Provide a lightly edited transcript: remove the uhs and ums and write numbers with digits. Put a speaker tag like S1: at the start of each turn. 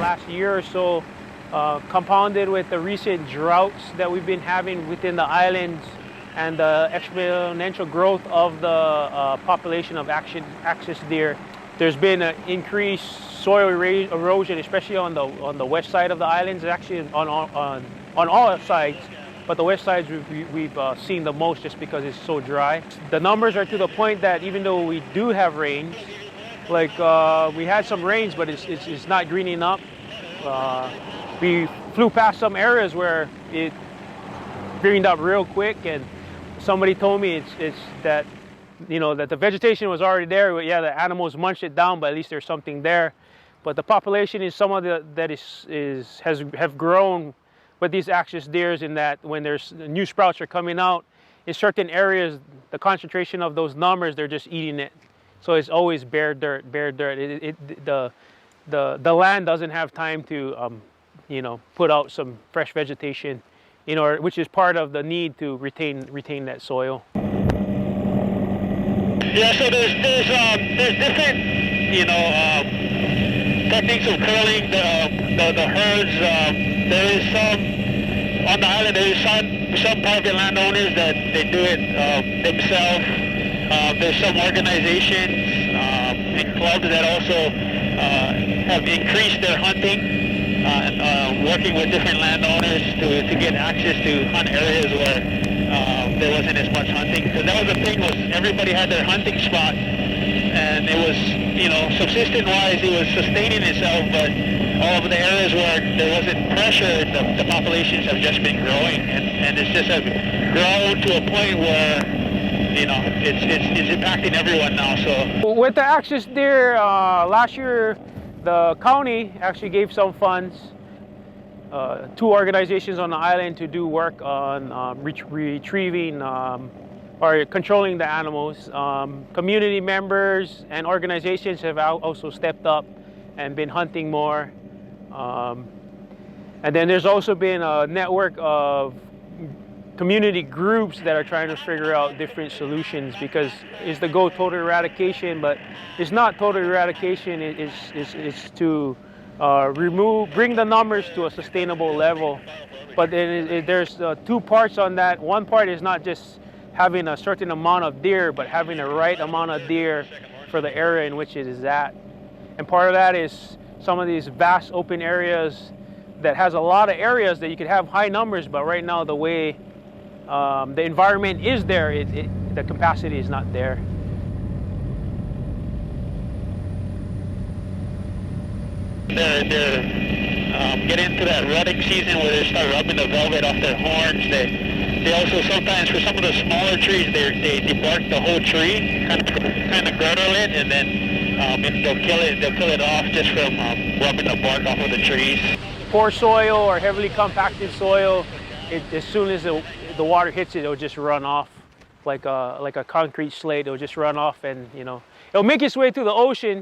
S1: last year or so, compounded with the recent droughts that we've been having within the islands and the exponential growth of the population of axis deer. There's been an increased soil erosion, especially on the west side of the islands, actually on all sides. But the west sides we've seen the most just because it's so dry. The numbers are to the point that even though we do have rains, like we had some rains, but it's not greening up. We flew past some areas where it greened up real quick, and somebody told me it's that, you know, that the vegetation was already there. But yeah, the animals munched it down, but at least there's something there. But the population is some of have grown with these axis deers, in that when there's new sprouts are coming out in certain areas, the concentration of those numbers, they're just eating it. So it's always bare dirt. The land doesn't have time to you know, put out some fresh vegetation, you know, which is part of the need to retain that soil.
S2: Yeah, so there's different, you know, techniques of curling the herds. There is some on the island. There is some private landowners that they do it themselves. There's some organizations and clubs that also have increased their hunting, working with different landowners to get access to hunt areas where there wasn't as much hunting. Because that was the thing, was everybody had their hunting spot, and it was, you know, subsistence-wise, it was sustaining itself, but all of the areas where there wasn't pressure, the populations have just been growing, and it's just grown to a point where, you know, it's impacting everyone now. So
S1: with the axis deer, last year the county actually gave some funds, 2 organizations on the island, to do work on retrieving or controlling the animals. Community members and organizations have also stepped up and been hunting more. And then there's also been a network of community groups that are trying to figure out different solutions, because it's the goal total eradication, but it's not total eradication. It's to bring the numbers to a sustainable level. But there's 2 parts on that. One part is not just having a certain amount of deer, but having the right amount of deer for the area in which it is at. And part of that is some of these vast open areas that has a lot of areas that you could have high numbers, but right now the way the environment is there, the capacity is not there.
S2: They're getting into that rutting season where they start rubbing the velvet off their horns. They also sometimes, for some of the smaller trees, they debark the whole tree, kind of girdle it, and then they'll kill it off just from rubbing the bark off of the trees.
S1: Poor soil or heavily compacted soil, as soon as the water hits it, it'll just run off like a concrete slate. It'll just run off, and, you know, it'll make its way to the ocean.